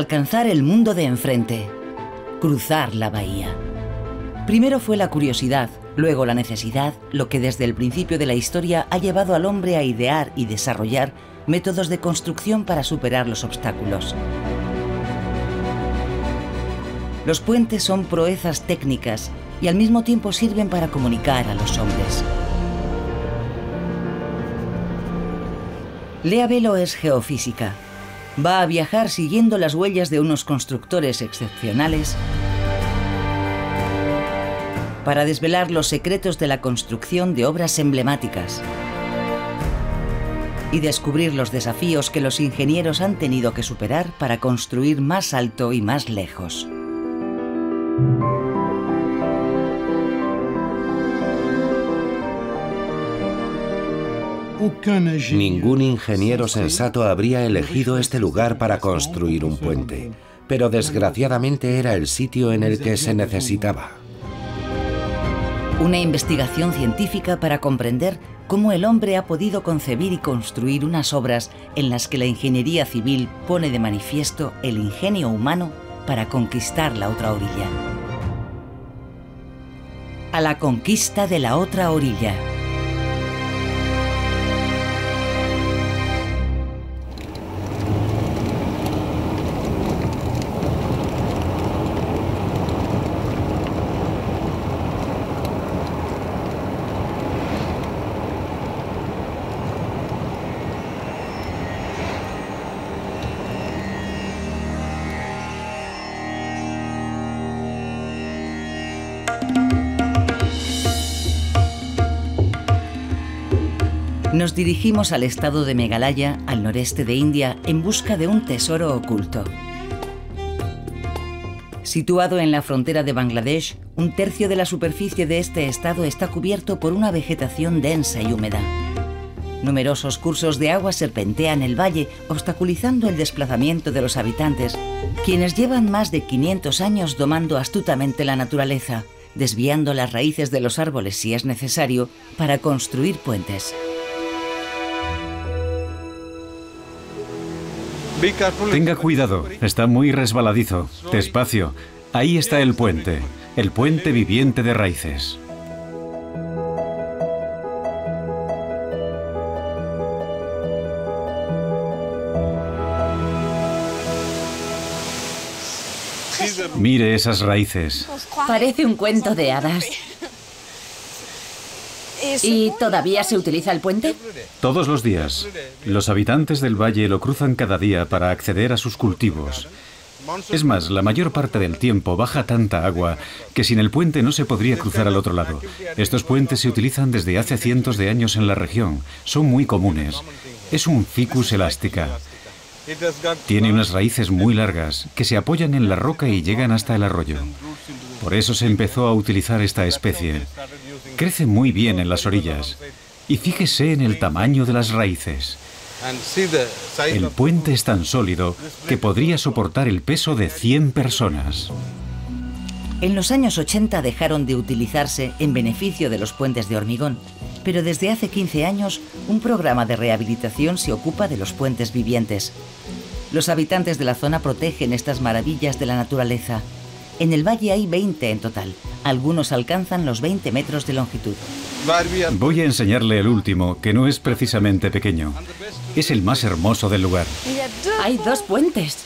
alcanzar el mundo de enfrente, cruzar la bahía. Primero fue la curiosidad, luego la necesidad, lo que desde el principio de la historia ha llevado al hombre a idear y desarrollar métodos de construcción para superar los obstáculos. Los puentes son proezas técnicas y al mismo tiempo sirven para comunicar a los hombres. Lea Velo es geofísica. Va a viajar siguiendo las huellas de unos constructores excepcionales para desvelar los secretos de la construcción de obras emblemáticas y descubrir los desafíos que los ingenieros han tenido que superar para construir más alto y más lejos. Ningún ingeniero sensato habría elegido este lugar para construir un puente, pero desgraciadamente era el sitio en el que se necesitaba. Una investigación científica para comprender cómo el hombre ha podido concebir y construir unas obras en las que la ingeniería civil pone de manifiesto el ingenio humano para conquistar la otra orilla. A la conquista de la otra orilla. Nos dirigimos al estado de Meghalaya, al noreste de India, en busca de un tesoro oculto. Situado en la frontera de Bangladesh, un tercio de la superficie de este estado está cubierto por una vegetación densa y húmeda. Numerosos cursos de agua serpentean el valle, obstaculizando el desplazamiento de los habitantes, quienes llevan más de 500 años domando astutamente la naturaleza, desviando las raíces de los árboles si es necesario, para construir puentes. Tenga cuidado, está muy resbaladizo. Despacio. Ahí está el puente viviente de raíces. Mire esas raíces. Parece un cuento de hadas. ¿Y todavía se utiliza el puente? Todos los días. Los habitantes del valle lo cruzan cada día para acceder a sus cultivos. Es más, la mayor parte del tiempo baja tanta agua que sin el puente no se podría cruzar al otro lado. Estos puentes se utilizan desde hace cientos de años en la región. Son muy comunes. Es un ficus elástica. Tiene unas raíces muy largas que se apoyan en la roca y llegan hasta el arroyo. Por eso se empezó a utilizar esta especie. Crece muy bien en las orillas. Y fíjese en el tamaño de las raíces. El puente es tan sólido que podría soportar el peso de 100 personas. En los años 80 dejaron de utilizarse en beneficio de los puentes de hormigón, pero desde hace 15 años un programa de rehabilitación se ocupa de los puentes vivientes. Los habitantes de la zona protegen estas maravillas de la naturaleza. En el valle hay 20 en total. Algunos alcanzan los 20 metros de longitud. Voy a enseñarle el último, que no es precisamente pequeño. Es el más hermoso del lugar. Hay 2 puentes.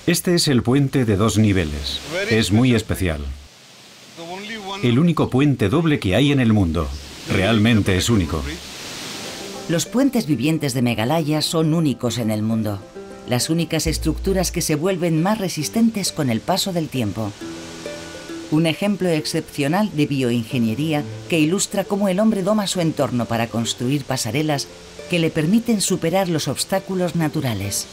Este es el puente de 2 niveles. Es muy especial. El único puente doble que hay en el mundo. Realmente es único. Los puentes vivientes de Meghalaya son únicos en el mundo. Las únicas estructuras que se vuelven más resistentes con el paso del tiempo. Un ejemplo excepcional de bioingeniería que ilustra cómo el hombre doma su entorno para construir pasarelas que le permiten superar los obstáculos naturales.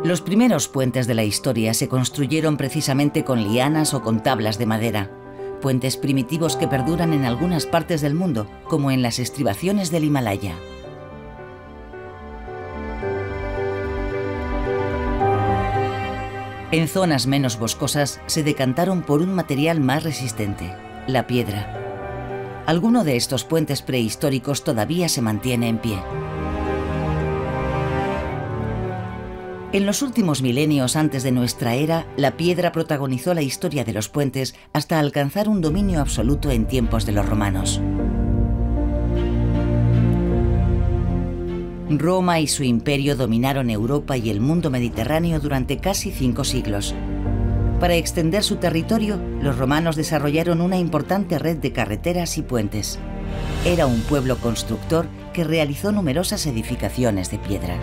Los primeros puentes de la historia se construyeron precisamente con lianas o con tablas de madera. Puentes primitivos que perduran en algunas partes del mundo, como en las estribaciones del Himalaya. En zonas menos boscosas se decantaron por un material más resistente, la piedra. Alguno de estos puentes prehistóricos todavía se mantiene en pie. En los últimos milenios antes de nuestra era, la piedra protagonizó la historia de los puentes hasta alcanzar un dominio absoluto en tiempos de los romanos. Roma y su imperio dominaron Europa y el mundo mediterráneo durante casi 5 siglos. Para extender su territorio, los romanos desarrollaron una importante red de carreteras y puentes. Era un pueblo constructor que realizó numerosas edificaciones de piedra.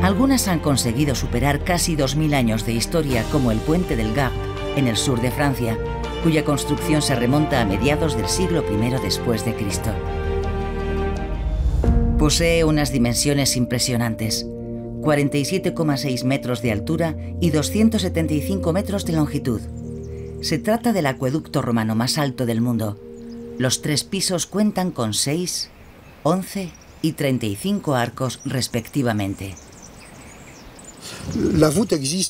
Algunas han conseguido superar casi 2000 años de historia, como el puente del Gard, en el sur de Francia, cuya construcción se remonta a mediados del siglo I después de Cristo. Posee unas dimensiones impresionantes: 47,6 metros de altura y 275 metros de longitud. Se trata del acueducto romano más alto del mundo. Los 3 pisos cuentan con 6, 11 y 35 arcos respectivamente.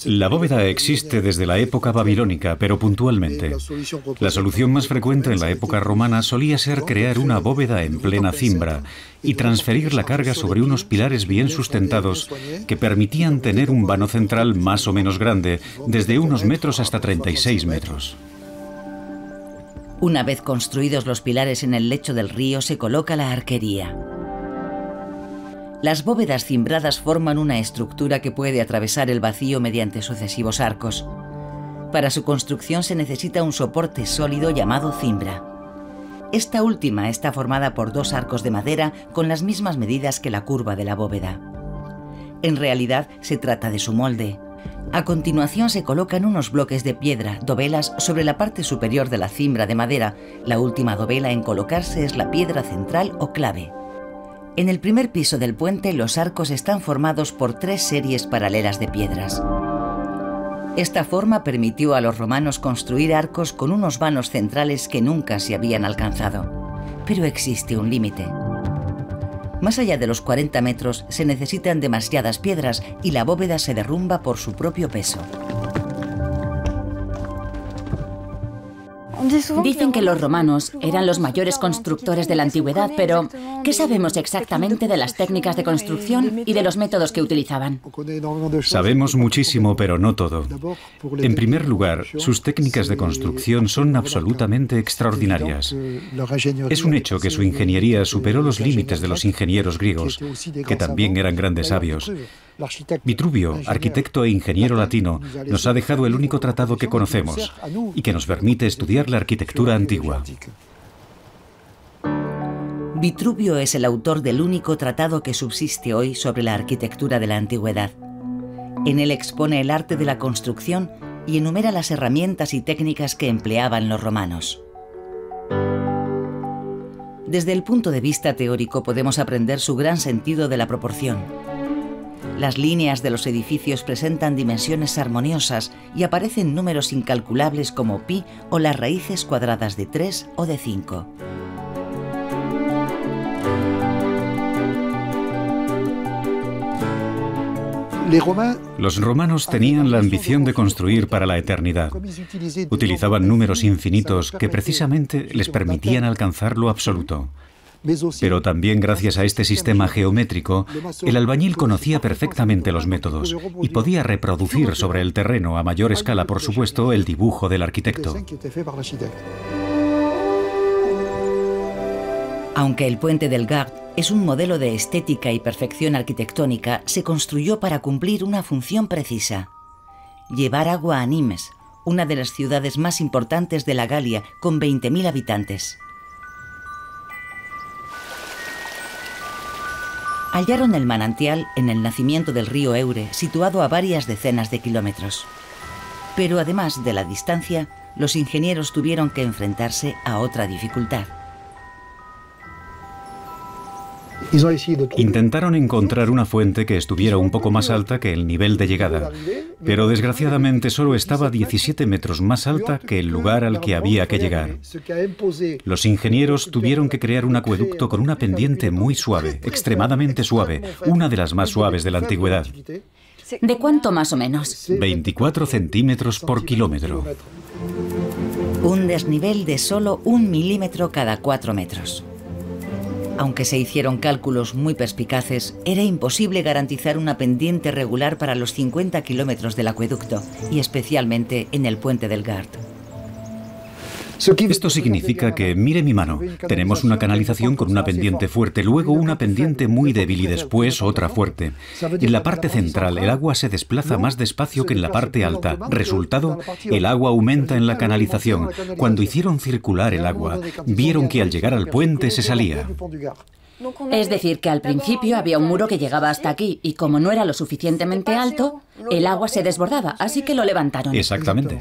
La bóveda existe desde la época babilónica, pero puntualmente. La solución más frecuente en la época romana solía ser crear una bóveda en plena cimbra y transferir la carga sobre unos pilares bien sustentados que permitían tener un vano central más o menos grande, desde unos metros hasta 36 metros. Una vez construidos los pilares en el lecho del río, se coloca la arquería. Las bóvedas cimbradas forman una estructura que puede atravesar el vacío mediante sucesivos arcos. Para su construcción se necesita un soporte sólido llamado cimbra. Esta última está formada por 2 arcos de madera con las mismas medidas que la curva de la bóveda. En realidad se trata de su molde. A continuación se colocan unos bloques de piedra, dovelas, sobre la parte superior de la cimbra de madera. La última dovela en colocarse es la piedra central o clave. En el primer piso del puente, los arcos están formados por 3 series paralelas de piedras. Esta forma permitió a los romanos construir arcos con unos vanos centrales que nunca se habían alcanzado. Pero existe un límite. Más allá de los 40 metros se necesitan demasiadas piedras y la bóveda se derrumba por su propio peso. Dicen que los romanos eran los mayores constructores de la antigüedad, pero ¿qué sabemos exactamente de las técnicas de construcción y de los métodos que utilizaban? Sabemos muchísimo, pero no todo. En primer lugar, sus técnicas de construcción son absolutamente extraordinarias. Es un hecho que su ingeniería superó los límites de los ingenieros griegos, que también eran grandes sabios. Vitruvio, arquitecto e ingeniero latino, nos ha dejado el único tratado que conocemos y que nos permite estudiar la arquitectura antigua. Vitruvio es el autor del único tratado que subsiste hoy sobre la arquitectura de la antigüedad. En él expone el arte de la construcción y enumera las herramientas y técnicas que empleaban los romanos. Desde el punto de vista teórico podemos aprender su gran sentido de la proporción. Las líneas de los edificios presentan dimensiones armoniosas y aparecen números incalculables como pi o las raíces cuadradas de 3 o de 5. Los romanos tenían la ambición de construir para la eternidad. Utilizaban números infinitos que precisamente les permitían alcanzar lo absoluto. Pero también gracias a este sistema geométrico, el albañil conocía perfectamente los métodos y podía reproducir sobre el terreno a mayor escala, por supuesto, el dibujo del arquitecto. Aunque el puente del Gard es un modelo de estética y perfección arquitectónica, se construyó para cumplir una función precisa: llevar agua a Nimes, una de las ciudades más importantes de la Galia, con 20.000 habitantes. Hallaron el manantial en el nacimiento del río Eure, situado a varias decenas de kilómetros. Pero además de la distancia, los ingenieros tuvieron que enfrentarse a otra dificultad. Intentaron encontrar una fuente que estuviera un poco más alta que el nivel de llegada, pero desgraciadamente solo estaba 17 metros más alta que el lugar al que había que llegar. Los ingenieros tuvieron que crear un acueducto con una pendiente muy suave, extremadamente suave, una de las más suaves de la antigüedad. ¿De cuánto más o menos? 24 centímetros por kilómetro. Un desnivel de solo 1 milímetro cada 4 metros. Aunque se hicieron cálculos muy perspicaces, era imposible garantizar una pendiente regular para los 50 kilómetros del acueducto, y especialmente en el puente del Gard. Esto significa que, mire mi mano, tenemos una canalización con una pendiente fuerte, luego una pendiente muy débil y después otra fuerte. En la parte central el agua se desplaza más despacio que en la parte alta. Resultado, el agua aumenta en la canalización. Cuando hicieron circular el agua, vieron que al llegar al puente se salía. Es decir, que al principio había un muro que llegaba hasta aquí y como no era lo suficientemente alto, el agua se desbordaba, así que lo levantaron. Exactamente.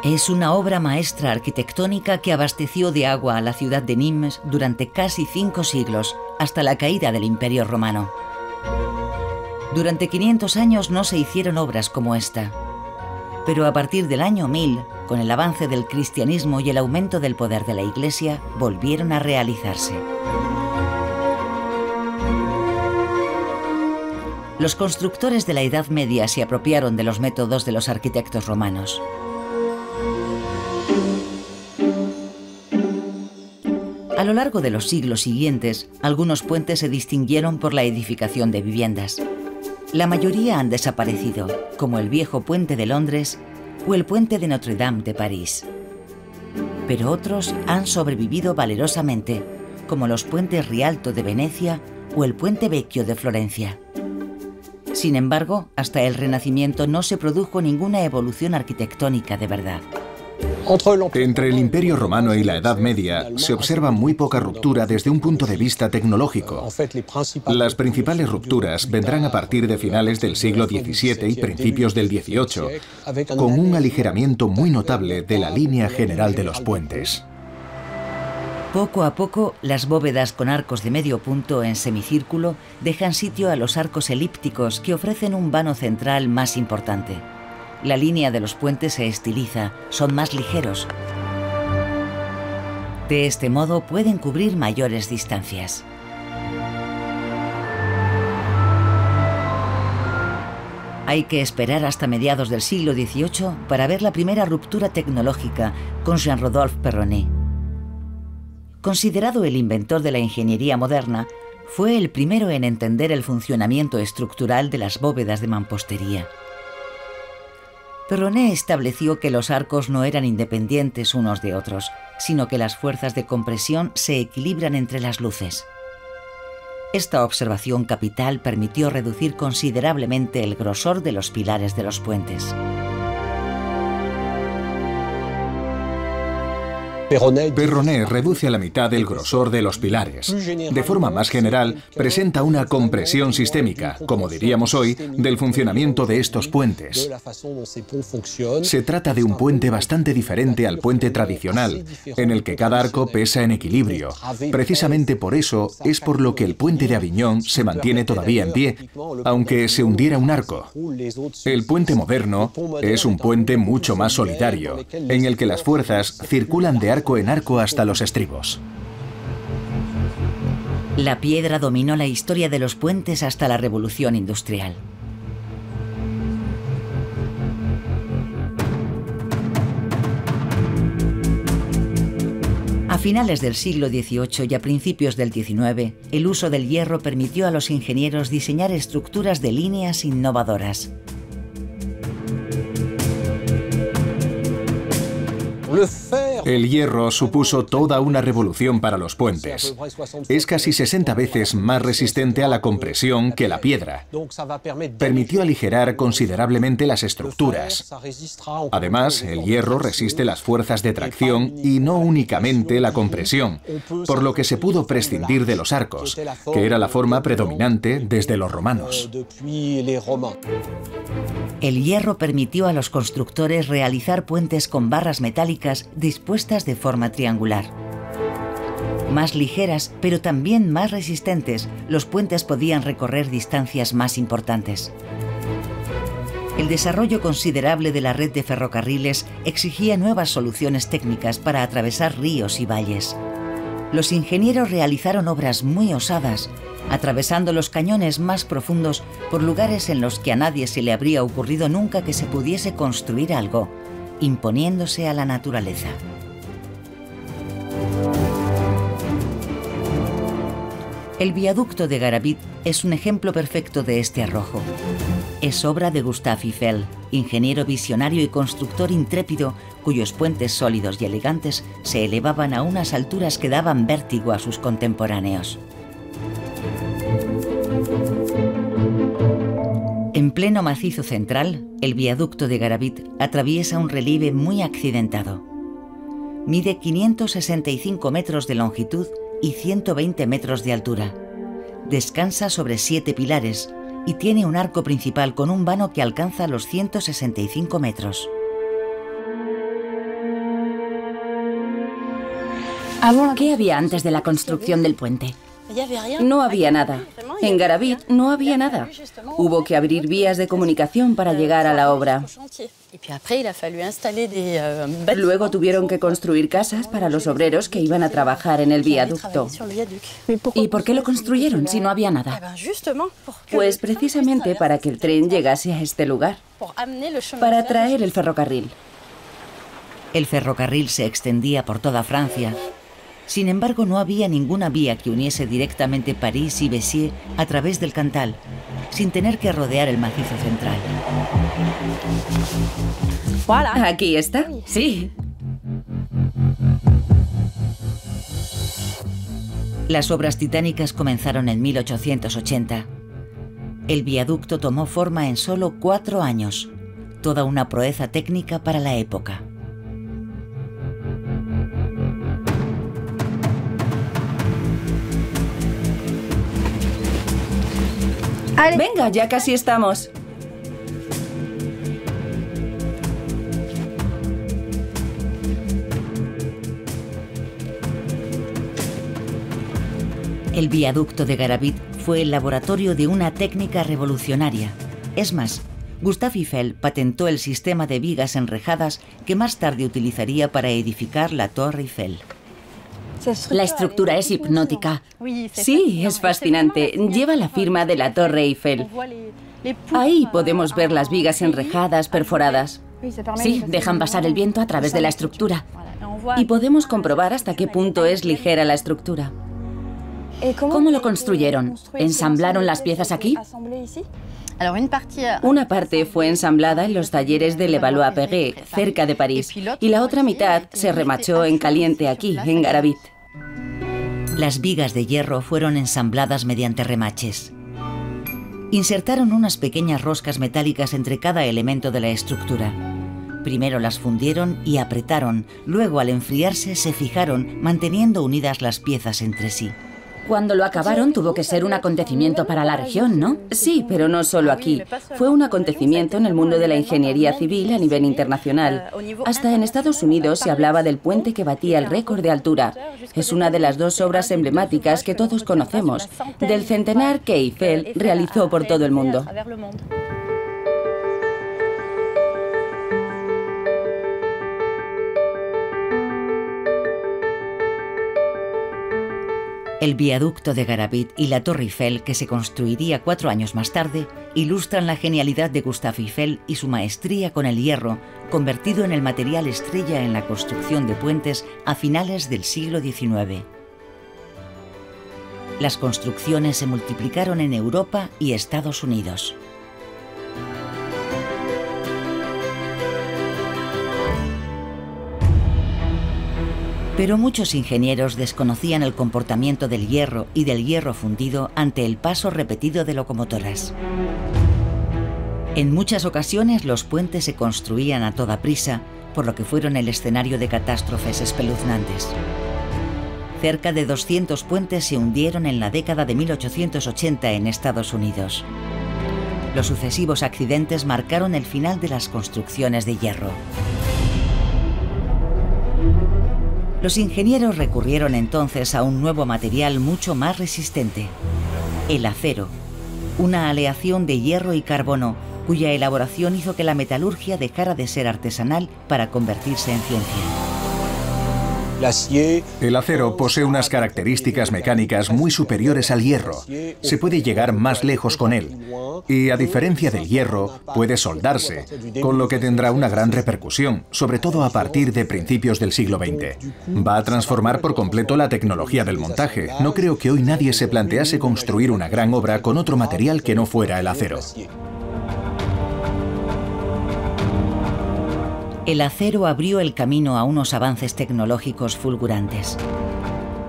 Es una obra maestra arquitectónica que abasteció de agua a la ciudad de Nimes durante casi 5 siglos, hasta la caída del Imperio Romano. Durante 500 años no se hicieron obras como esta. Pero a partir del año 1000, con el avance del cristianismo y el aumento del poder de la Iglesia, volvieron a realizarse. Los constructores de la Edad Media se apropiaron de los métodos de los arquitectos romanos. A lo largo de los siglos siguientes, algunos puentes se distinguieron por la edificación de viviendas. La mayoría han desaparecido, como el viejo puente de Londres o el puente de Notre Dame de París. Pero otros han sobrevivido valerosamente, como los puentes Rialto de Venecia o el puente Vecchio de Florencia. Sin embargo, hasta el Renacimiento no se produjo ninguna evolución arquitectónica de verdad. Entre el Imperio Romano y la Edad Media se observa muy poca ruptura desde un punto de vista tecnológico. Las principales rupturas vendrán a partir de finales del siglo XVII y principios del XVIII, con un aligeramiento muy notable de la línea general de los puentes. Poco a poco, las bóvedas con arcos de medio punto en semicírculo dejan sitio a los arcos elípticos que ofrecen un vano central más importante. La línea de los puentes se estiliza, son más ligeros. De este modo pueden cubrir mayores distancias. Hay que esperar hasta mediados del siglo XVIII para ver la primera ruptura tecnológica con Jean-Rodolphe Perronnet. Considerado el inventor de la ingeniería moderna, fue el primero en entender el funcionamiento estructural de las bóvedas de mampostería. Perronnet estableció que los arcos no eran independientes unos de otros, sino que las fuerzas de compresión se equilibran entre las luces. Esta observación capital permitió reducir considerablemente el grosor de los pilares de los puentes. Perronnet reduce a la mitad el grosor de los pilares. De forma más general, presenta una compresión sistémica, como diríamos hoy, del funcionamiento de estos puentes. Se trata de un puente bastante diferente al puente tradicional, en el que cada arco pesa en equilibrio. Precisamente por eso es por lo que el puente de Aviñón se mantiene todavía en pie, aunque se hundiera un arco. El puente moderno es un puente mucho más solidario, en el que las fuerzas circulan de arco en arco hasta los estribos. La piedra dominó la historia de los puentes hasta la Revolución Industrial. A finales del siglo XVIII y a principios del XIX, el uso del hierro permitió a los ingenieros diseñar estructuras de líneas innovadoras. El hierro supuso toda una revolución para los puentes. Es casi 60 veces más resistente a la compresión que la piedra. Permitió aligerar considerablemente las estructuras. Además, el hierro resiste las fuerzas de tracción y no únicamente la compresión, por lo que se pudo prescindir de los arcos, que era la forma predominante desde los romanos. El hierro permitió a los constructores realizar puentes con barras metálicas dispuestas de forma triangular. Más ligeras, pero también más resistentes, los puentes podían recorrer distancias más importantes. El desarrollo considerable de la red de ferrocarriles exigía nuevas soluciones técnicas para atravesar ríos y valles. Los ingenieros realizaron obras muy osadas, atravesando los cañones más profundos por lugares en los que a nadie se le habría ocurrido nunca que se pudiese construir algo, imponiéndose a la naturaleza. El viaducto de Garabit es un ejemplo perfecto de este arrojo. Es obra de Gustave Eiffel, ingeniero visionario y constructor intrépido, cuyos puentes sólidos y elegantes se elevaban a unas alturas que daban vértigo a sus contemporáneos. En pleno macizo central, el viaducto de Garabit atraviesa un relieve muy accidentado. Mide 565 metros de longitud y 120 metros de altura. Descansa sobre 7 pilares y tiene un arco principal con un vano que alcanza los 165 metros. ¿Qué había antes de la construcción del puente? No había nada. En Garabit no había nada. Hubo que abrir vías de comunicación para llegar a la obra. Luego tuvieron que construir casas para los obreros que iban a trabajar en el viaducto. ¿Y por qué lo construyeron si no había nada? Pues precisamente para que el tren llegase a este lugar, para traer el ferrocarril. El ferrocarril se extendía por toda Francia. Sin embargo, no había ninguna vía que uniese directamente París y Béziers a través del Cantal, sin tener que rodear el macizo central. Aquí está. Sí. Las obras titánicas comenzaron en 1880. El viaducto tomó forma en solo 4 años, toda una proeza técnica para la época. Venga, ya casi estamos. El viaducto de Garabit fue el laboratorio de una técnica revolucionaria. Es más, Gustave Eiffel patentó el sistema de vigas enrejadas que más tarde utilizaría para edificar la Torre Eiffel. La estructura es hipnótica. Sí, es fascinante. Lleva la firma de la Torre Eiffel. Ahí podemos ver las vigas enrejadas perforadas. Sí, dejan pasar el viento a través de la estructura. Y podemos comprobar hasta qué punto es ligera la estructura. ¿Cómo lo construyeron? ¿Ensamblaron las piezas aquí? Una parte fue ensamblada en los talleres de Levallois-Perret, cerca de París, y la otra mitad se remachó en caliente aquí, en Garabit. Las vigas de hierro fueron ensambladas mediante remaches. Insertaron unas pequeñas roscas metálicas entre cada elemento de la estructura. Primero las fundieron y apretaron, luego al enfriarse se fijaron, manteniendo unidas las piezas entre sí. Cuando lo acabaron tuvo que ser un acontecimiento para la región, ¿no? Sí, pero no solo aquí. Fue un acontecimiento en el mundo de la ingeniería civil a nivel internacional. Hasta en Estados Unidos se hablaba del puente que batía el récord de altura. Es una de las 2 obras emblemáticas que todos conocemos, del centenar que Eiffel realizó por todo el mundo. El viaducto de Garabit y la Torre Eiffel, que se construiría 4 años más tarde, ilustran la genialidad de Gustave Eiffel y su maestría con el hierro, convertido en el material estrella en la construcción de puentes a finales del siglo XIX. Las construcciones se multiplicaron en Europa y Estados Unidos. Pero muchos ingenieros desconocían el comportamiento del hierro y del hierro fundido ante el paso repetido de locomotoras. En muchas ocasiones los puentes se construían a toda prisa, por lo que fueron el escenario de catástrofes espeluznantes. Cerca de 200 puentes se hundieron en la década de 1880 en Estados Unidos. Los sucesivos accidentes marcaron el final de las construcciones de hierro. Los ingenieros recurrieron entonces a un nuevo material mucho más resistente, el acero, una aleación de hierro y carbono, cuya elaboración hizo que la metalurgia dejara de ser artesanal para convertirse en ciencia. El acero posee unas características mecánicas muy superiores al hierro. Se puede llegar más lejos con él. Y a diferencia del hierro, puede soldarse, con lo que tendrá una gran repercusión, sobre todo a partir de principios del siglo XX. Va a transformar por completo la tecnología del montaje. No creo que hoy nadie se plantease construir una gran obra con otro material que no fuera el acero. El acero abrió el camino a unos avances tecnológicos fulgurantes.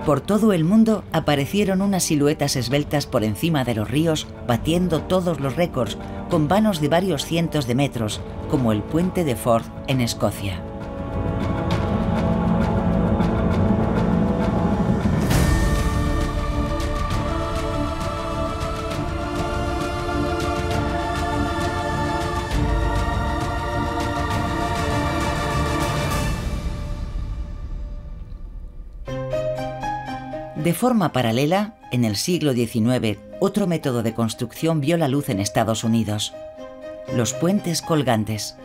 Por todo el mundo aparecieron unas siluetas esbeltas por encima de los ríos, batiendo todos los récords, con vanos de varios cientos de metros, como el puente de Forth en Escocia. De forma paralela, en el siglo XIX, otro método de construcción vio la luz en Estados Unidos: los puentes colgantes.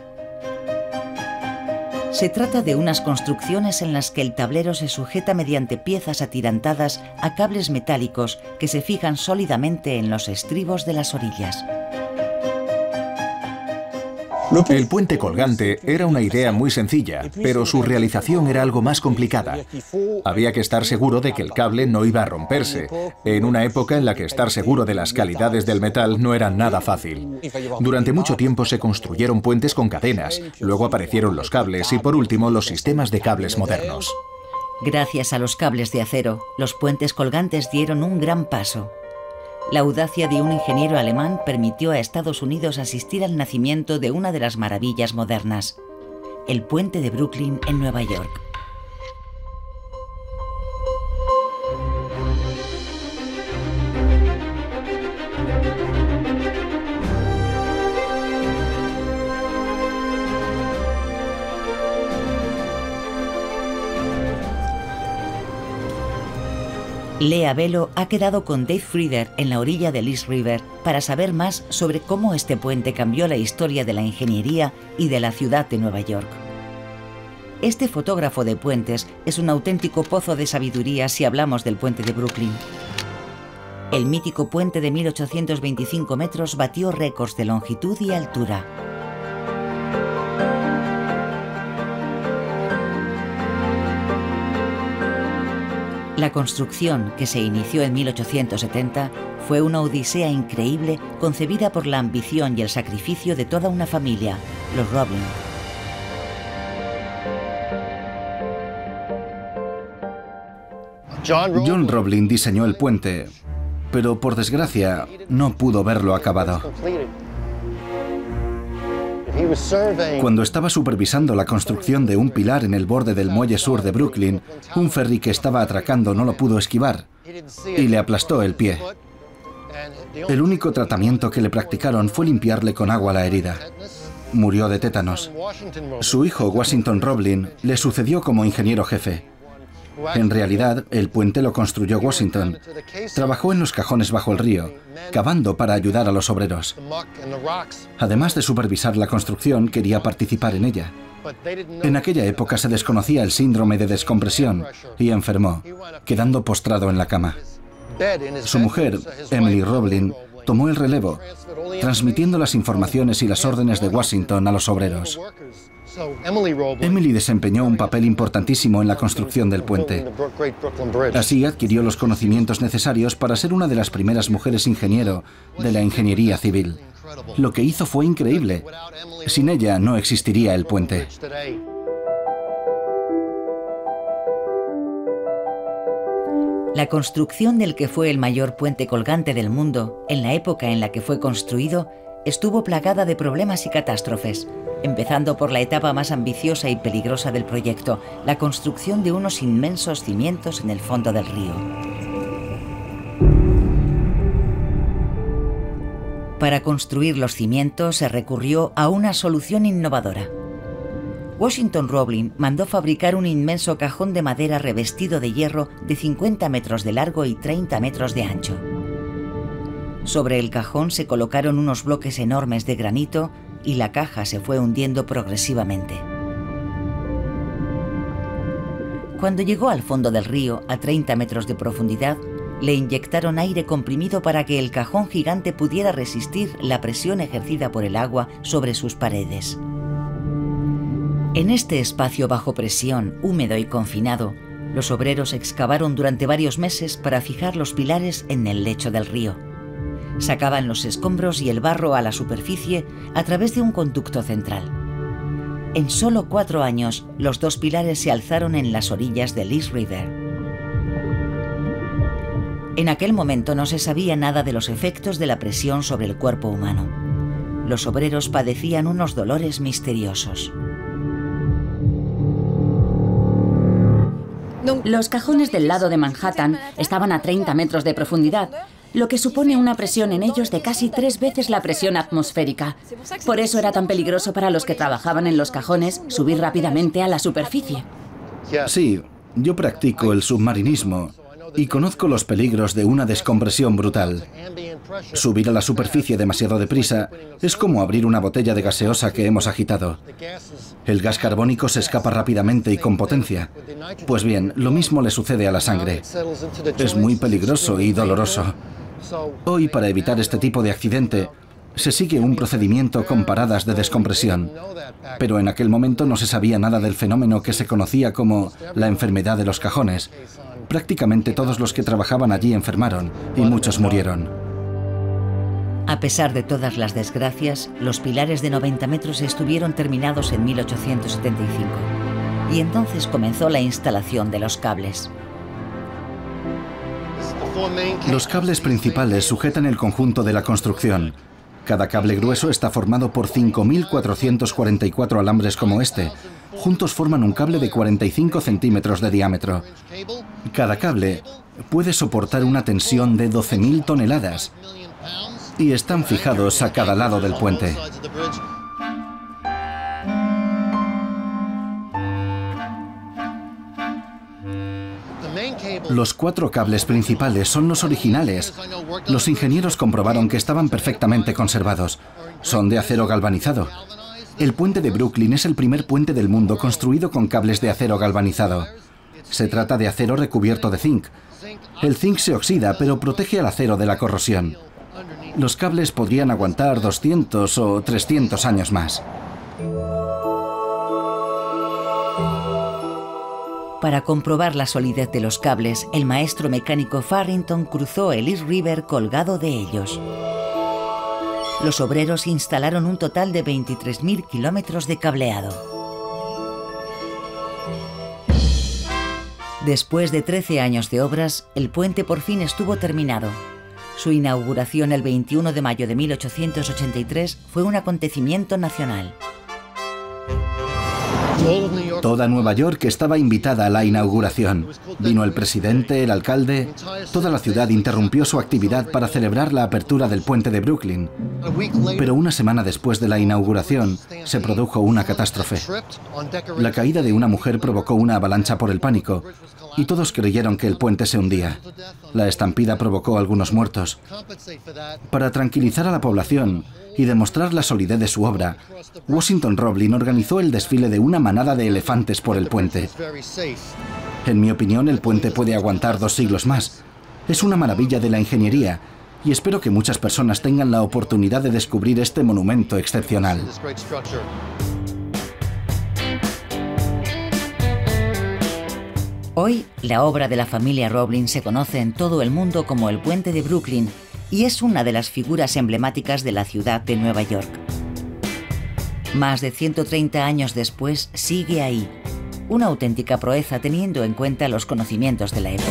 Se trata de unas construcciones en las que el tablero se sujeta mediante piezas atirantadas a cables metálicos que se fijan sólidamente en los estribos de las orillas. El puente colgante era una idea muy sencilla, pero su realización era algo más complicada. Había que estar seguro de que el cable no iba a romperse, en una época en la que estar seguro de las calidades del metal no era nada fácil. Durante mucho tiempo se construyeron puentes con cadenas, luego aparecieron los cables y por último los sistemas de cables modernos. Gracias a los cables de acero, los puentes colgantes dieron un gran paso. La audacia de un ingeniero alemán permitió a Estados Unidos asistir al nacimiento de una de las maravillas modernas: el puente de Brooklyn en Nueva York. Lea Velo ha quedado con Dave Frieder en la orilla del East River para saber más sobre cómo este puente cambió la historia de la ingeniería y de la ciudad de Nueva York. Este fotógrafo de puentes es un auténtico pozo de sabiduría si hablamos del puente de Brooklyn. El mítico puente de 1825 metros batió récords de longitud y altura. La construcción, que se inició en 1870, fue una odisea increíble concebida por la ambición y el sacrificio de toda una familia, los Roblin. John Roblin diseñó el puente, pero por desgracia no pudo verlo acabado. Cuando estaba supervisando la construcción de un pilar en el borde del muelle sur de Brooklyn, un ferry que estaba atracando no lo pudo esquivar y le aplastó el pie. El único tratamiento que le practicaron fue limpiarle con agua la herida. Murió de tétanos. Su hijo, Washington Roblin, le sucedió como ingeniero jefe. En realidad, el puente lo construyó Washington. Trabajó en los cajones bajo el río, cavando para ayudar a los obreros. Además de supervisar la construcción, quería participar en ella. En aquella época se desconocía el síndrome de descompresión y enfermó, quedando postrado en la cama. Su mujer, Emily Roblin, tomó el relevo, transmitiendo las informaciones y las órdenes de Washington a los obreros. Emily desempeñó un papel importantísimo en la construcción del puente. Así adquirió los conocimientos necesarios para ser una de las primeras mujeres ingeniero de la ingeniería civil. Lo que hizo fue increíble. Sin ella no existiría el puente. La construcción del que fue el mayor puente colgante del mundo, en la época en la que fue construido, estuvo plagada de problemas y catástrofes, empezando por la etapa más ambiciosa y peligrosa del proyecto, la construcción de unos inmensos cimientos en el fondo del río. Para construir los cimientos se recurrió a una solución innovadora. Washington Roblin mandó fabricar un inmenso cajón de madera revestido de hierro de 50 metros de largo y 30 metros de ancho. Sobre el cajón se colocaron unos bloques enormes de granito y la caja se fue hundiendo progresivamente. Cuando llegó al fondo del río, a 30 metros de profundidad, le inyectaron aire comprimido para que el cajón gigante pudiera resistir la presión ejercida por el agua sobre sus paredes. En este espacio bajo presión, húmedo y confinado, los obreros excavaron durante varios meses para fijar los pilares en el lecho del río. Sacaban los escombros y el barro a la superficie a través de un conducto central. En solo 4 años, los 2 pilares se alzaron en las orillas del East River. En aquel momento no se sabía nada de los efectos de la presión sobre el cuerpo humano. Los obreros padecían unos dolores misteriosos. Los cajones del lado de Manhattan estaban a 30 metros de profundidad, lo que supone una presión en ellos de casi 3 veces la presión atmosférica. Por eso era tan peligroso para los que trabajaban en los cajones subir rápidamente a la superficie. Sí, yo practico el submarinismo y conozco los peligros de una descompresión brutal. Subir a la superficie demasiado deprisa es como abrir una botella de gaseosa que hemos agitado. El gas carbónico se escapa rápidamente y con potencia. Pues bien, lo mismo le sucede a la sangre. Es muy peligroso y doloroso. Hoy, para evitar este tipo de accidente, se sigue un procedimiento con paradas de descompresión. Pero en aquel momento no se sabía nada del fenómeno que se conocía como la enfermedad de los cajones. Prácticamente todos los que trabajaban allí enfermaron y muchos murieron. A pesar de todas las desgracias, los pilares de 90 metros estuvieron terminados en 1875 y entonces comenzó la instalación de los cables. Los cables principales sujetan el conjunto de la construcción. Cada cable grueso está formado por 5.444 alambres como este. Juntos forman un cable de 45 centímetros de diámetro. Cada cable puede soportar una tensión de 12.000 toneladas y están fijados a cada lado del puente. Los 4 cables principales son los originales. Los ingenieros comprobaron que estaban perfectamente conservados. Son de acero galvanizado. El puente de Brooklyn es el primer puente del mundo construido con cables de acero galvanizado. Se trata de acero recubierto de zinc. El zinc se oxida, pero protege al acero de la corrosión. Los cables podrían aguantar 200 o 300 años más. Para comprobar la solidez de los cables, el maestro mecánico Farrington cruzó el East River colgado de ellos. Los obreros instalaron un total de 23.000 kilómetros de cableado. Después de 13 años de obras, el puente por fin estuvo terminado. Su inauguración el 21 de mayo de 1883 fue un acontecimiento nacional. Toda Nueva York estaba invitada a la inauguración. Vino el presidente, el alcalde. Toda la ciudad interrumpió su actividad para celebrar la apertura del puente de Brooklyn. Pero una semana después de la inauguración, se produjo una catástrofe. La caída de una mujer provocó una avalancha por el pánico, y todos creyeron que el puente se hundía. La estampida provocó algunos muertos. Para tranquilizar a la población y demostrar la solidez de su obra, Washington Roblin organizó el desfile de una manada de elefantes por el puente. En mi opinión, el puente puede aguantar 2 siglos más. Es una maravilla de la ingeniería y espero que muchas personas tengan la oportunidad de descubrir este monumento excepcional. Hoy, la obra de la familia Roblin se conoce en todo el mundo como el Puente de Brooklyn y es una de las figuras emblemáticas de la ciudad de Nueva York. Más de 130 años después, sigue ahí. Una auténtica proeza teniendo en cuenta los conocimientos de la época.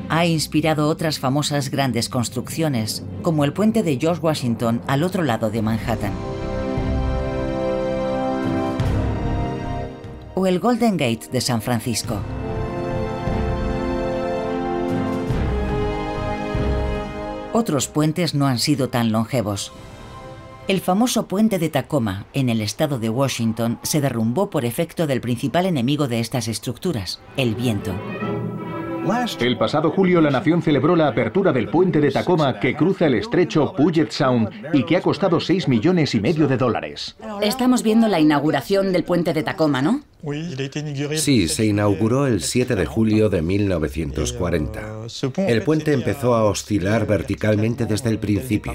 Ha inspirado otras famosas grandes construcciones, como el puente de George Washington al otro lado de Manhattan. O el Golden Gate de San Francisco. Otros puentes no han sido tan longevos. El famoso puente de Tacoma, en el estado de Washington, se derrumbó por efecto del principal enemigo de estas estructuras, el viento. El pasado julio la nación celebró la apertura del puente de Tacoma que cruza el estrecho Puget Sound y que ha costado $6,5 millones de dólares. Estamos viendo la inauguración del puente de Tacoma, ¿no? Sí, se inauguró el 7 de julio de 1940. El puente empezó a oscilar verticalmente desde el principio.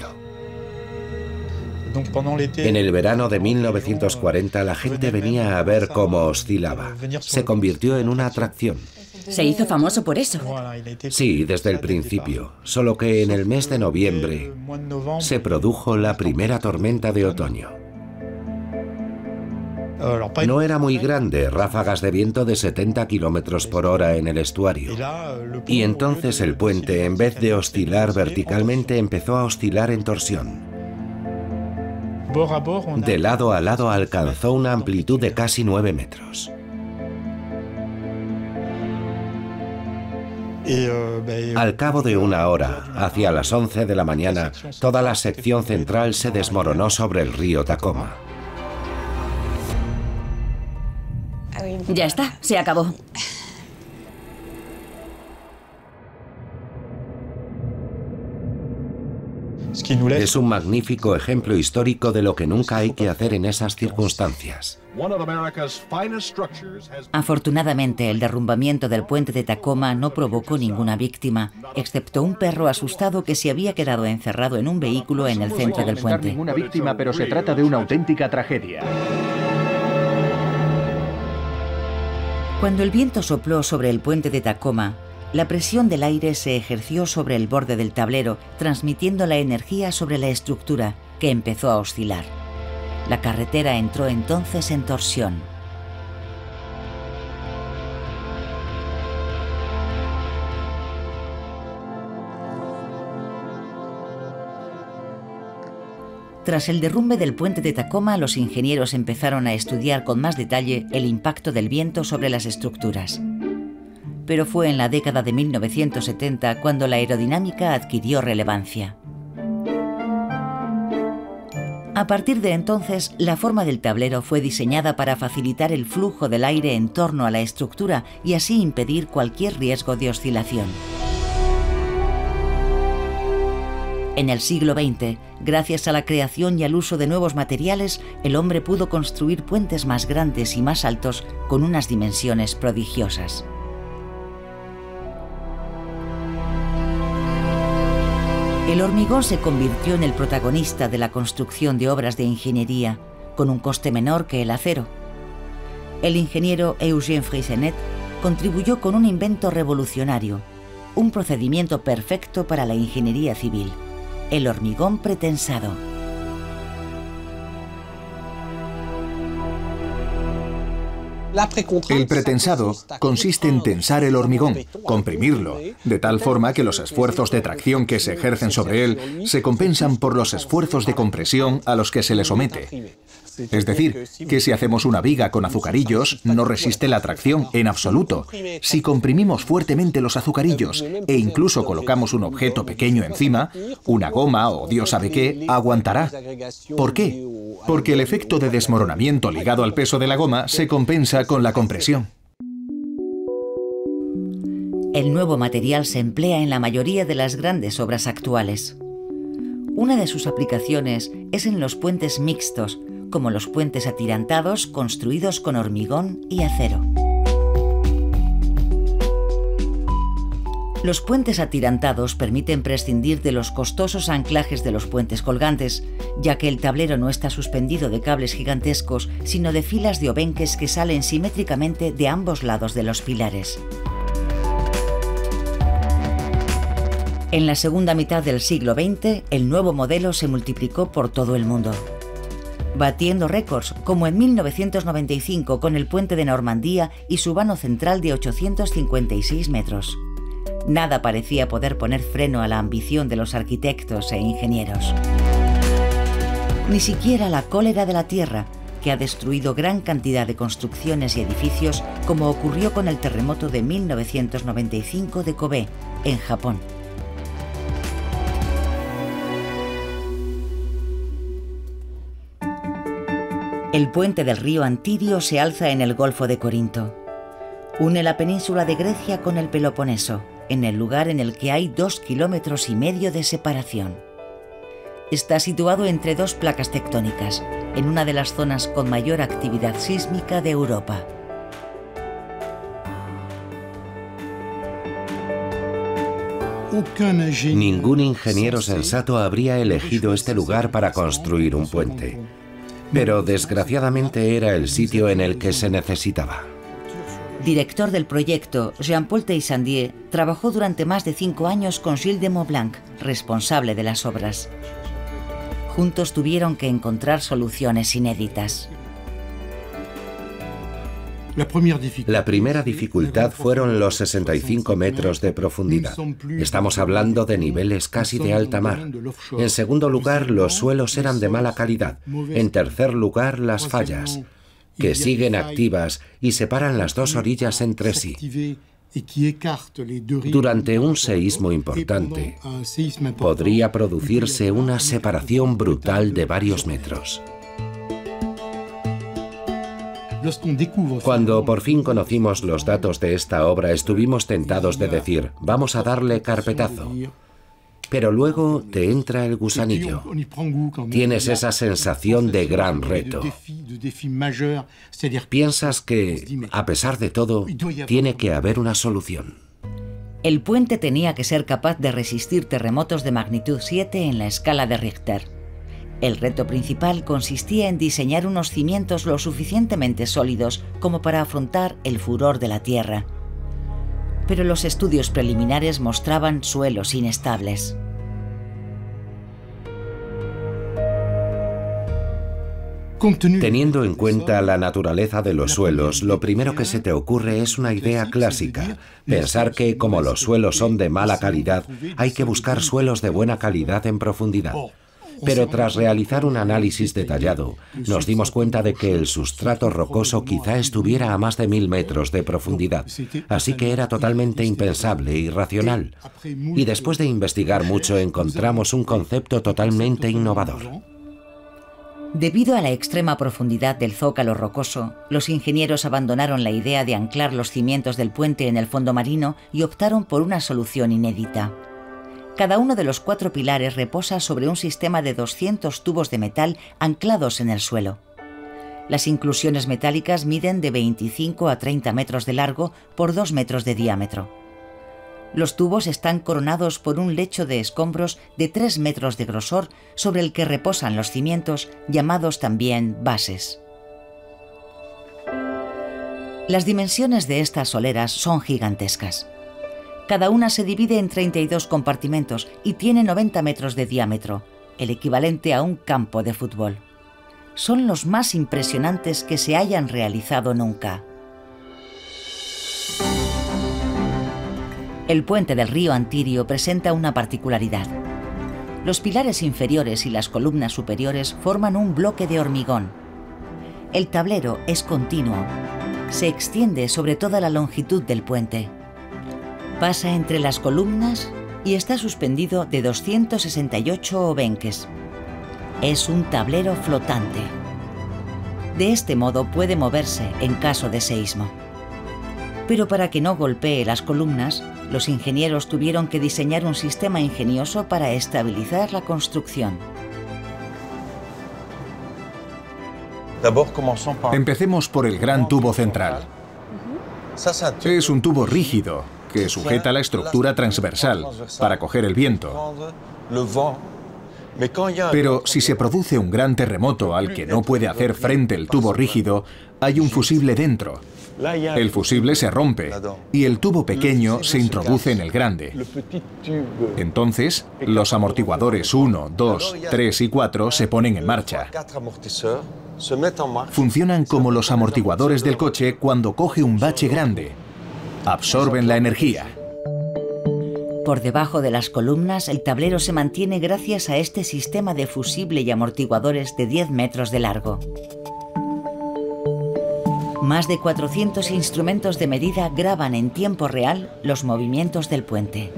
En el verano de 1940 la gente venía a ver cómo oscilaba. Se convirtió en una atracción. Se hizo famoso por eso. Sí, desde el principio. Solo que en el mes de noviembre se produjo la primera tormenta de otoño. No era muy grande, ráfagas de viento de 70 kilómetros por hora en el estuario. Y entonces el puente, en vez de oscilar verticalmente, empezó a oscilar en torsión. De lado a lado alcanzó una amplitud de casi 9 metros. Al cabo de una hora, hacia las 11 de la mañana, toda la sección central se desmoronó sobre el río Tacoma. Ya está, se acabó. Es un magnífico ejemplo histórico de lo que nunca hay que hacer en esas circunstancias. Afortunadamente, el derrumbamiento del puente de Tacoma no provocó ninguna víctima, excepto un perro asustado que se había quedado encerrado en un vehículo en el centro del puente. Ninguna víctima, pero se trata de una auténtica tragedia. Cuando el viento sopló sobre el puente de Tacoma, la presión del aire se ejerció sobre el borde del tablero, transmitiendo la energía sobre la estructura, que empezó a oscilar. La carretera entró entonces en torsión. Tras el derrumbe del puente de Tacoma, los ingenieros empezaron a estudiar con más detalle el impacto del viento sobre las estructuras. Pero fue en la década de 1970 cuando la aerodinámica adquirió relevancia. A partir de entonces, la forma del tablero fue diseñada para facilitar el flujo del aire en torno a la estructura y así impedir cualquier riesgo de oscilación. En el siglo XX, gracias a la creación y al uso de nuevos materiales, el hombre pudo construir puentes más grandes y más altos con unas dimensiones prodigiosas. El hormigón se convirtió en el protagonista de la construcción de obras de ingeniería, con un coste menor que el acero. El ingeniero Eugène Freyssinet contribuyó con un invento revolucionario, un procedimiento perfecto para la ingeniería civil: el hormigón pretensado. El pretensado consiste en tensar el hormigón, comprimirlo, de tal forma que los esfuerzos de tracción que se ejercen sobre él se compensan por los esfuerzos de compresión a los que se le somete. Es decir, que si hacemos una viga con azucarillos, no resiste la tracción en absoluto. Si comprimimos fuertemente los azucarillos e incluso colocamos un objeto pequeño encima, una goma o Dios sabe qué, aguantará. ¿Por qué? Porque el efecto de desmoronamiento ligado al peso de la goma se compensa con la compresión. El nuevo material se emplea en la mayoría de las grandes obras actuales. Una de sus aplicaciones es en los puentes mixtos, como los puentes atirantados construidos con hormigón y acero. Los puentes atirantados permiten prescindir de los costosos anclajes de los puentes colgantes, ya que el tablero no está suspendido de cables gigantescos, sino de filas de obenques que salen simétricamente de ambos lados de los pilares. En la segunda mitad del siglo XX, el nuevo modelo se multiplicó por todo el mundo, batiendo récords, como en 1995 con el puente de Normandía y su vano central de 856 metros. Nada parecía poder poner freno a la ambición de los arquitectos e ingenieros. Ni siquiera la cólera de la tierra, que ha destruido gran cantidad de construcciones y edificios, como ocurrió con el terremoto de 1995 de Kobe, en Japón. El puente del río Antidio se alza en el Golfo de Corinto. Une la península de Grecia con el Peloponeso, en el lugar en el que hay 2,5 kilómetros de separación. Está situado entre dos placas tectónicas, en una de las zonas con mayor actividad sísmica de Europa. Ningún ingeniero sensato habría elegido este lugar para construir un puente, pero desgraciadamente era el sitio en el que se necesitaba. Director del proyecto, Jean-Paul Teissandier trabajó durante más de 5 años con Gilles de Maublanc, responsable de las obras. Juntos tuvieron que encontrar soluciones inéditas. La primera dificultad fueron los 65 metros de profundidad. Estamos hablando de niveles casi de alta mar. En segundo lugar, los suelos eran de mala calidad. En tercer lugar, las fallas, que siguen activas y separan las dos orillas entre sí. Durante un seísmo importante, podría producirse una separación brutal de varios metros. Cuando por fin conocimos los datos de esta obra, estuvimos tentados de decir, vamos a darle carpetazo. Pero luego te entra el gusanillo. Tienes esa sensación de gran reto. Piensas que, a pesar de todo, tiene que haber una solución. El puente tenía que ser capaz de resistir terremotos de magnitud 7 en la escala de Richter. El reto principal consistía en diseñar unos cimientos lo suficientemente sólidos como para afrontar el furor de la tierra. Pero los estudios preliminares mostraban suelos inestables. Teniendo en cuenta la naturaleza de los suelos, lo primero que se te ocurre es una idea clásica. Pensar que, como los suelos son de mala calidad, hay que buscar suelos de buena calidad en profundidad. Pero tras realizar un análisis detallado, nos dimos cuenta de que el sustrato rocoso quizá estuviera a más de 1000 metros de profundidad, así que era totalmente impensable e irracional. Y después de investigar mucho, encontramos un concepto totalmente innovador. Debido a la extrema profundidad del zócalo rocoso, los ingenieros abandonaron la idea de anclar los cimientos del puente en el fondo marino y optaron por una solución inédita. Cada uno de los 4 pilares reposa sobre un sistema de 200 tubos de metal anclados en el suelo. Las inclusiones metálicas miden de 25 a 30 metros de largo por 2 metros de diámetro. Los tubos están coronados por un lecho de escombros de 3 metros de grosor sobre el que reposan los cimientos, llamados también bases. Las dimensiones de estas soleras son gigantescas. Cada una se divide en 32 compartimentos y tiene 90 metros de diámetro, el equivalente a un campo de fútbol. Son los más impresionantes que se hayan realizado nunca. El puente del río Antirio presenta una particularidad. Los pilares inferiores y las columnas superiores forman un bloque de hormigón. El tablero es continuo. Se extiende sobre toda la longitud del puente. Pasa entre las columnas y está suspendido de 268 obenques. Es un tablero flotante. De este modo puede moverse en caso de seísmo. Pero para que no golpee las columnas, los ingenieros tuvieron que diseñar un sistema ingenioso para estabilizar la construcción. Empecemos por el gran tubo central. Es un tubo rígido que sujeta la estructura transversal para coger el viento. Pero si se produce un gran terremoto al que no puede hacer frente el tubo rígido, hay un fusible dentro. El fusible se rompe y el tubo pequeño se introduce en el grande. Entonces, los amortiguadores 1, 2, 3 y 4 se ponen en marcha. Funcionan como los amortiguadores del coche cuando coge un bache grande. Absorben la energía. Por debajo de las columnas, el tablero se mantiene gracias a este sistema de fusible y amortiguadores de 10 metros de largo. Más de 400 instrumentos de medida graban en tiempo real los movimientos del puente.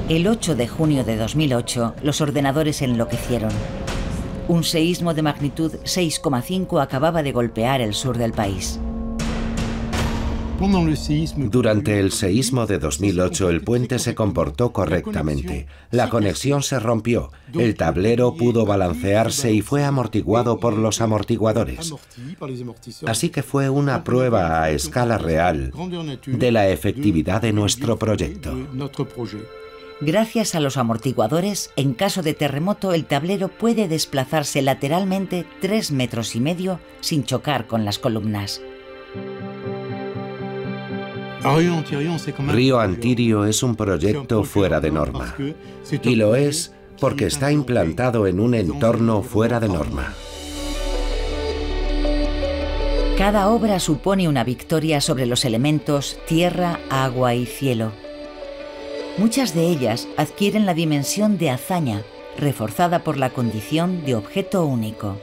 El 8 de junio de 2008, los ordenadores enloquecieron. Un seísmo de magnitud 6,5 acababa de golpear el sur del país. Durante el seísmo de 2008 el puente se comportó correctamente. La conexión se rompió, el tablero pudo balancearse y fue amortiguado por los amortiguadores. Así que fue una prueba a escala real de la efectividad de nuestro proyecto. Gracias a los amortiguadores, en caso de terremoto el tablero puede desplazarse lateralmente 3,5 metros sin chocar con las columnas. Río Antirio es un proyecto fuera de norma. Y lo es porque está implantado en un entorno fuera de norma. Cada obra supone una victoria sobre los elementos tierra, agua y cielo. Muchas de ellas adquieren la dimensión de hazaña, reforzada por la condición de objeto único.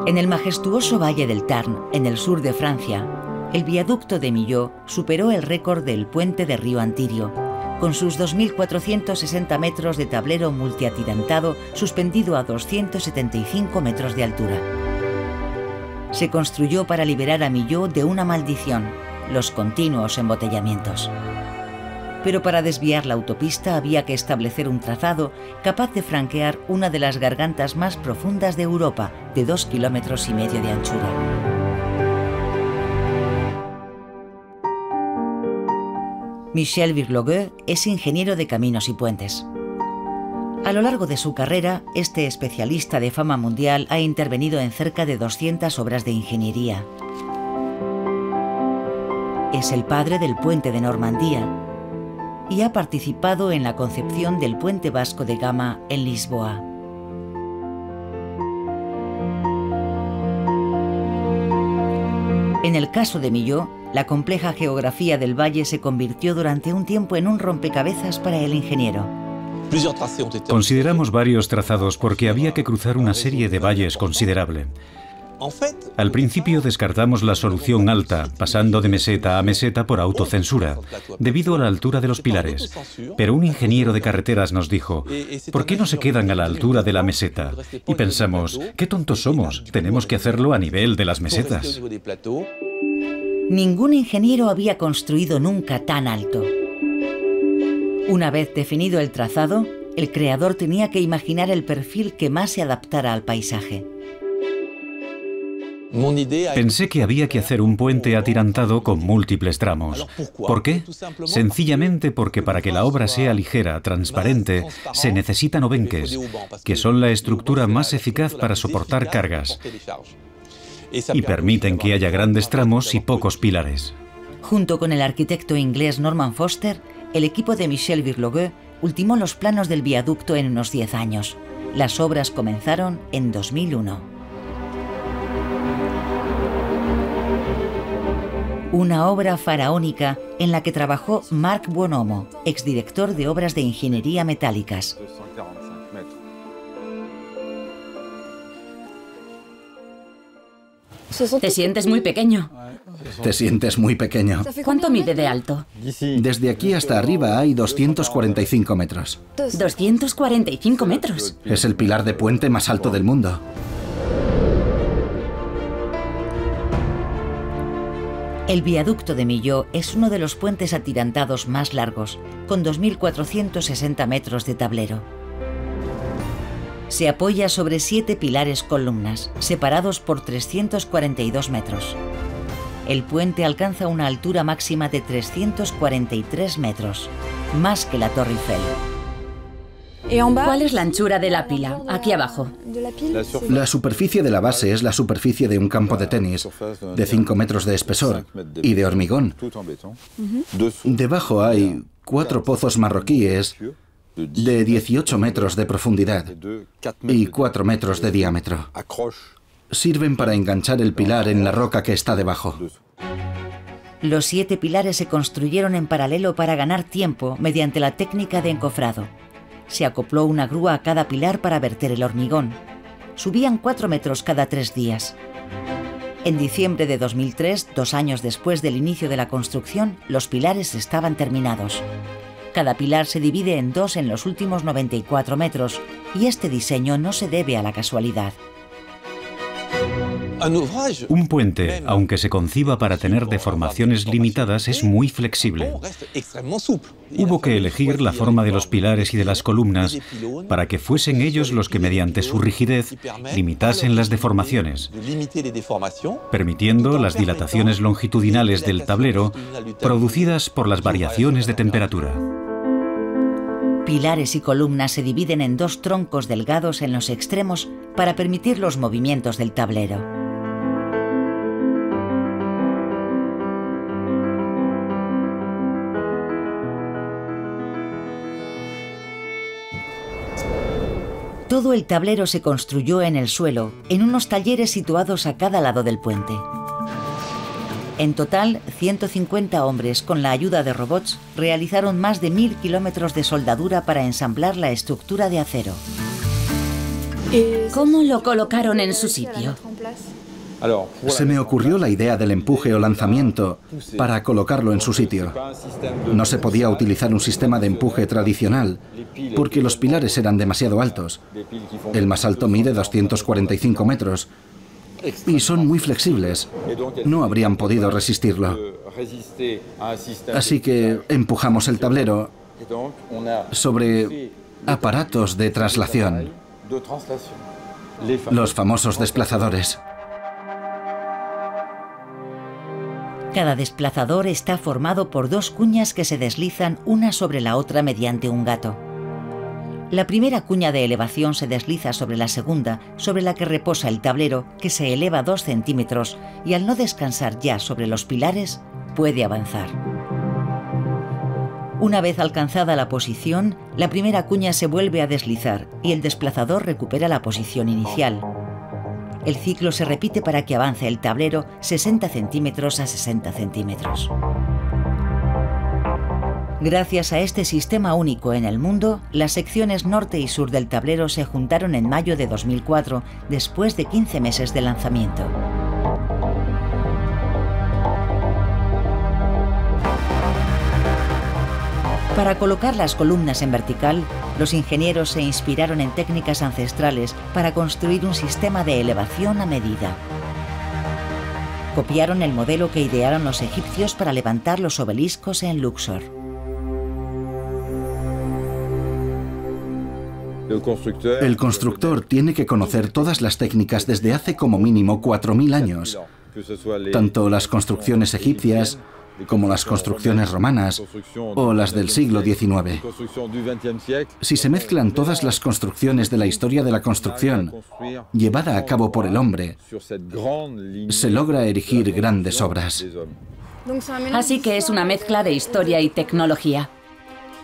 En el majestuoso Valle del Tarn, en el sur de Francia, el viaducto de Millau superó el récord del puente de Río Antirio, con sus 2.460 metros de tablero multiatirantado suspendido a 275 metros de altura. Se construyó para liberar a Millau de una maldición, los continuos embotellamientos. Pero para desviar la autopista había que establecer un trazado capaz de franquear una de las gargantas más profundas de Europa, de 2,5 kilómetros de anchura. Michel Virlogueux es ingeniero de caminos y puentes. A lo largo de su carrera, este especialista de fama mundial ha intervenido en cerca de 200 obras de ingeniería. Es el padre del puente de Normandía y ha participado en la concepción del puente Vasco de Gama en Lisboa. En el caso de Millau, la compleja geografía del valle se convirtió durante un tiempo en un rompecabezas para el ingeniero. Consideramos varios trazados porque había que cruzar una serie de valles considerable. Al principio descartamos la solución alta, pasando de meseta a meseta por autocensura, debido a la altura de los pilares. Pero un ingeniero de carreteras nos dijo, ¿por qué no se quedan a la altura de la meseta? Y pensamos, qué tontos somos, tenemos que hacerlo a nivel de las mesetas. Ningún ingeniero había construido nunca tan alto. Una vez definido el trazado, el creador tenía que imaginar el perfil que más se adaptara al paisaje. Pensé que había que hacer un puente atirantado con múltiples tramos. ¿Por qué? Sencillamente porque para que la obra sea ligera, transparente, se necesitan obenques, que son la estructura más eficaz para soportar cargas y permiten que haya grandes tramos y pocos pilares. Junto con el arquitecto inglés Norman Foster, el equipo de Michel Virlogueux ultimó los planos del viaducto en unos 10 años. Las obras comenzaron en 2001. Una obra faraónica en la que trabajó Marc Buonomo, exdirector de obras de ingeniería metálicas. Te sientes muy pequeño. Te sientes muy pequeño. ¿Cuánto mide de alto? Desde aquí hasta arriba hay 245 metros. 245 metros. Es el pilar de puente más alto del mundo. El viaducto de Millau es uno de los puentes atirantados más largos, con 2.460 metros de tablero. Se apoya sobre 7 pilares columnas, separados por 342 metros. El puente alcanza una altura máxima de 343 metros, más que la Torre Eiffel. ¿Cuál es la anchura de la pila? Aquí abajo. La superficie de la base es la superficie de un campo de tenis, de 5 metros de espesor y de hormigón. Debajo hay 4 pozos marroquíes de 18 metros de profundidad y 4 metros de diámetro. Sirven para enganchar el pilar en la roca que está debajo. Los 7 pilares se construyeron en paralelo para ganar tiempo mediante la técnica de encofrado. Se acopló una grúa a cada pilar para verter el hormigón. Subían 4 metros cada 3 días. En diciembre de 2003, 2 años después del inicio de la construcción, los pilares estaban terminados. Cada pilar se divide en dos en los últimos 94 metros, y este diseño no se debe a la casualidad. Un puente, aunque se conciba para tener deformaciones limitadas, es muy flexible. Hubo que elegir la forma de los pilares y de las columnas para que fuesen ellos los que, mediante su rigidez, limitasen las deformaciones, permitiendo las dilataciones longitudinales del tablero producidas por las variaciones de temperatura. Pilares y columnas se dividen en dos troncos delgados en los extremos para permitir los movimientos del tablero. Todo el tablero se construyó en el suelo, en unos talleres situados a cada lado del puente. En total, 150 hombres, con la ayuda de robots, realizaron más de 1000 kilómetros de soldadura para ensamblar la estructura de acero. ¿Cómo lo colocaron en su sitio? Se me ocurrió la idea del empuje o lanzamiento para colocarlo en su sitio. No se podía utilizar un sistema de empuje tradicional porque los pilares eran demasiado altos. El más alto mide 245 metros y son muy flexibles. No habrían podido resistirlo. Así que empujamos el tablero sobre aparatos de traslación, los famosos desplazadores. Cada desplazador está formado por dos cuñas que se deslizan una sobre la otra mediante un gato. La primera cuña de elevación se desliza sobre la segunda, sobre la que reposa el tablero, que se eleva 2 centímetros y al no descansar ya sobre los pilares, puede avanzar. Una vez alcanzada la posición, la primera cuña se vuelve a deslizar y el desplazador recupera la posición inicial. El ciclo se repite para que avance el tablero 60 centímetros a 60 centímetros. Gracias a este sistema único en el mundo, las secciones norte y sur del tablero se juntaron en mayo de 2004, después de 15 meses de lanzamiento. Para colocar las columnas en vertical, los ingenieros se inspiraron en técnicas ancestrales para construir un sistema de elevación a medida. Copiaron el modelo que idearon los egipcios para levantar los obeliscos en Luxor. El constructor tiene que conocer todas las técnicas desde hace como mínimo 4000 años, tanto las construcciones egipcias como las construcciones romanas o las del siglo XIX. Si se mezclan todas las construcciones de la historia de la construcción, llevada a cabo por el hombre, se logra erigir grandes obras. Así que es una mezcla de historia y tecnología.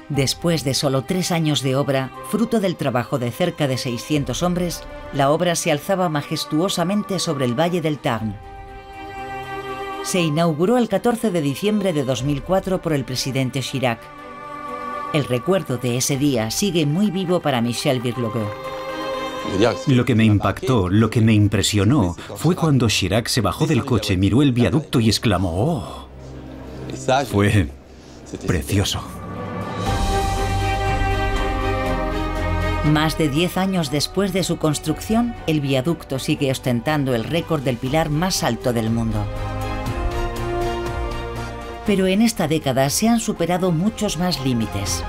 Después de solo 3 años de obra, fruto del trabajo de cerca de 600 hombres, la obra se alzaba majestuosamente sobre el valle del Tarn. Se inauguró el 14 de diciembre de 2004 por el presidente Chirac. El recuerdo de ese día sigue muy vivo para Michel Virlogueux. Lo que me impactó, lo que me impresionó, fue cuando Chirac se bajó del coche, miró el viaducto y exclamó ¡oh! Fue precioso. Más de 10 años después de su construcción, el viaducto sigue ostentando el récord del pilar más alto del mundo. Pero en esta década se han superado muchos más límites.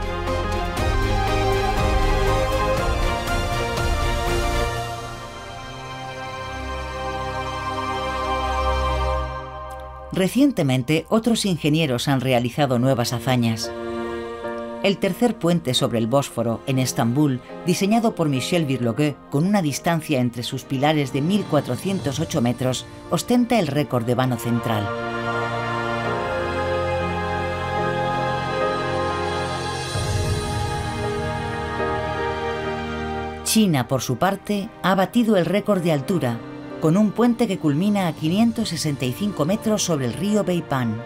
Recientemente, otros ingenieros han realizado nuevas hazañas. El tercer puente sobre el Bósforo, en Estambul, diseñado por Michel Virlogueux, con una distancia entre sus pilares de 1408 metros, ostenta el récord de vano central. China, por su parte, ha batido el récord de altura, con un puente que culmina a 565 metros sobre el río Beipan.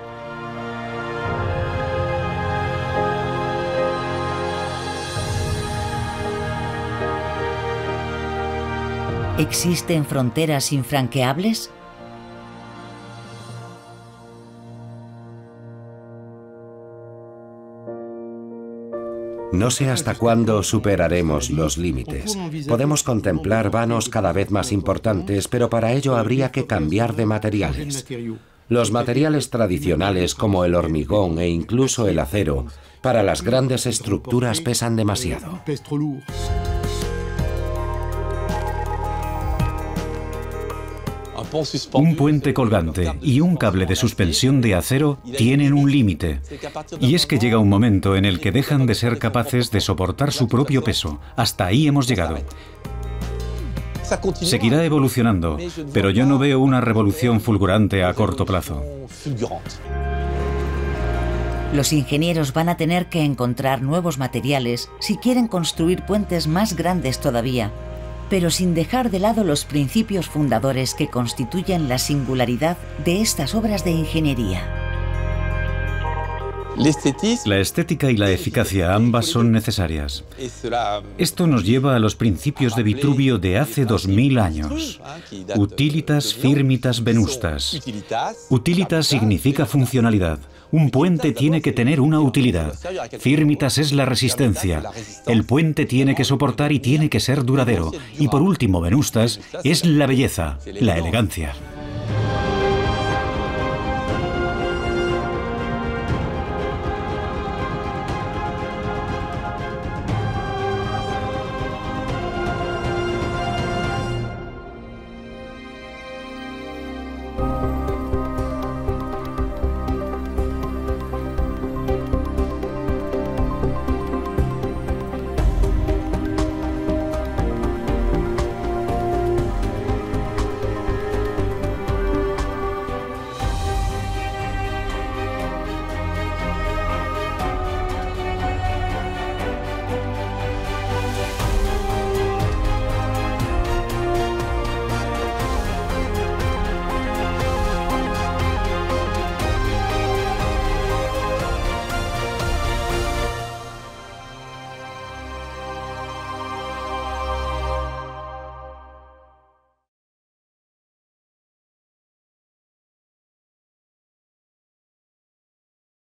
¿Existen fronteras infranqueables? No sé hasta cuándo superaremos los límites. Podemos contemplar vanos cada vez más importantes, pero para ello habría que cambiar de materiales. Los materiales tradicionales como el hormigón e incluso el acero, para las grandes estructuras pesan demasiado. Un puente colgante y un cable de suspensión de acero tienen un límite. Y es que llega un momento en el que dejan de ser capaces de soportar su propio peso. Hasta ahí hemos llegado. Seguirá evolucionando, pero yo no veo una revolución fulgurante a corto plazo. Los ingenieros van a tener que encontrar nuevos materiales si quieren construir puentes más grandes todavía, pero sin dejar de lado los principios fundadores que constituyen la singularidad de estas obras de ingeniería. La estética y la eficacia ambas son necesarias. Esto nos lleva a los principios de Vitruvio de hace 2000 años. Utilitas firmitas venustas. Utilitas significa funcionalidad. Un puente tiene que tener una utilidad. Firmitas es la resistencia. El puente tiene que soportar y tiene que ser duradero. Y por último, venustas es la belleza, la elegancia.